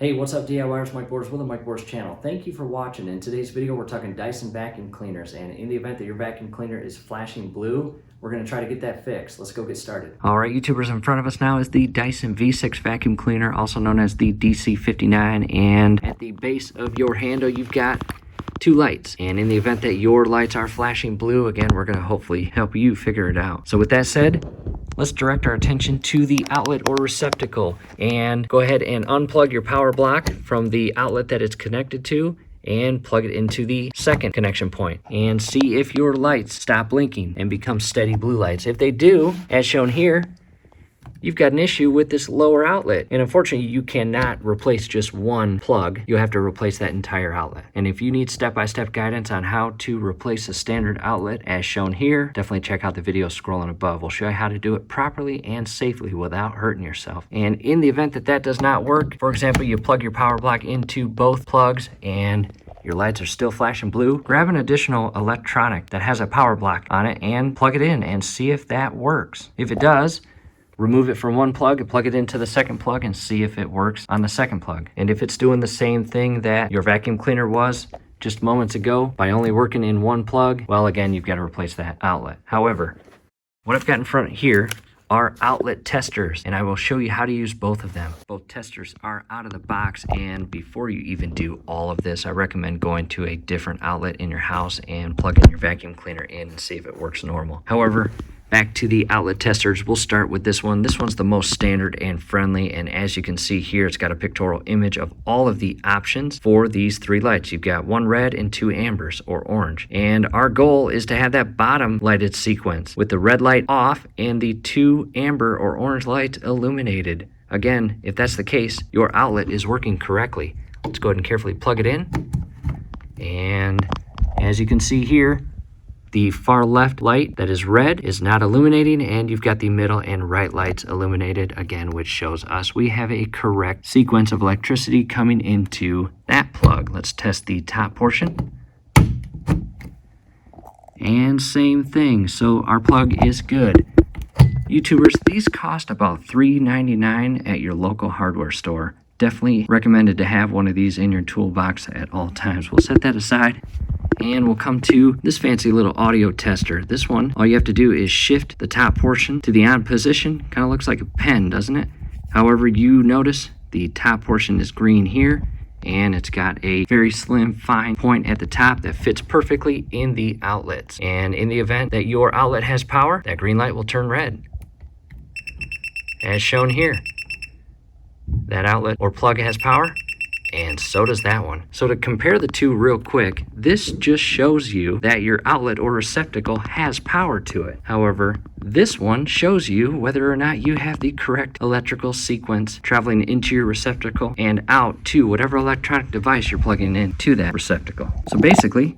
Hey, what's up DIYers? Mike Borders with the Mike Borders channel. Thank you for watching. In today's video, we're talking Dyson vacuum cleaners, and in the event that your vacuum cleaner is flashing blue, we're going to try to get that fixed. Let's go get started. All right, YouTubers, in front of us now is the Dyson V6 vacuum cleaner, also known as the DC59, and at the base of your handle, you've got two lights, and in the event that your lights are flashing blue, again, we're going to hopefully help you figure it out. So with that said, let's direct our attention to the outlet or receptacle and go ahead and unplug your power block from the outlet that it's connected to and plug it into the second connection point and see if your lights stop blinking and become steady blue lights. If they do, as shown here, you've got an issue with this lower outlet, and unfortunately you cannot replace just one plug. You have to replace that entire outlet. And if you need step-by-step guidance on how to replace a standard outlet as shown here, definitely check out the video scrolling above. We'll show you how to do it properly and safely without hurting yourself. And in the event that that does not work, for example, you plug your power block into both plugs and your lights are still flashing blue, grab an additional electronic that has a power block on it and plug it in and see if that works. If it does, remove it from one plug and plug it into the second plug and see if it works on the second plug. And if it's doing the same thing that your vacuum cleaner was just moments ago by only working in one plug, well, again, you've got to replace that outlet. However, what I've got in front here are outlet testers, and I will show you how to use both of them. Both testers are out of the box, and before you even do all of this, I recommend going to a different outlet in your house and plugging your vacuum cleaner in and see if it works normal. However, back to the outlet testers, we'll start with this one. This one's the most standard and friendly, and as you can see here, it's got a pictorial image of all of the options for these three lights. You've got one red and two ambers or orange, and our goal is to have that bottom lighted sequence with the red light off and the two amber or orange lights illuminated. Again, if that's the case, your outlet is working correctly. Let's go ahead and carefully plug it in, and as you can see here, the far left light that is red is not illuminating, and you've got the middle and right lights illuminated, again, which shows us we have a correct sequence of electricity coming into that plug. Let's test the top portion. And same thing, so our plug is good. YouTubers, these cost about $3.99 at your local hardware store. Definitely recommended to have one of these in your toolbox at all times. We'll set that aside. And we'll come to this fancy little audio tester. This one, all you have to do is shift the top portion to the on position. Kind of looks like a pen, doesn't it? However, you notice the top portion is green here, and it's got a very slim, fine point at the top that fits perfectly in the outlets. And in the event that your outlet has power, that green light will turn red, as shown here. That outlet or plug has power, and so does that one. So to compare the two real quick, this just shows you that your outlet or receptacle has power to it. However, this one shows you whether or not you have the correct electrical sequence traveling into your receptacle and out to whatever electronic device you're plugging into that receptacle. So basically,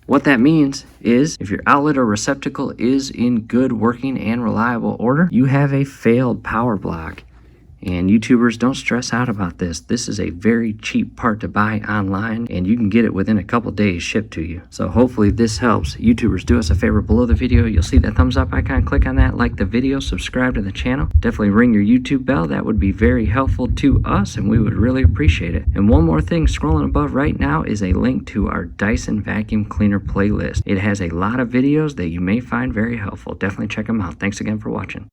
what that means is if your outlet or receptacle is in good working and reliable order, you have a failed power block. And YouTubers, don't stress out about this. This is a very cheap part to buy online, and you can get it within a couple days shipped to you. So hopefully this helps. YouTubers, do us a favor below the video. You'll see that thumbs up icon. Click on that, like the video, subscribe to the channel. Definitely ring your YouTube bell. That would be very helpful to us, and we would really appreciate it. And one more thing, scrolling above right now is a link to our Dyson vacuum cleaner playlist. It has a lot of videos that you may find very helpful. Definitely check them out. Thanks again for watching.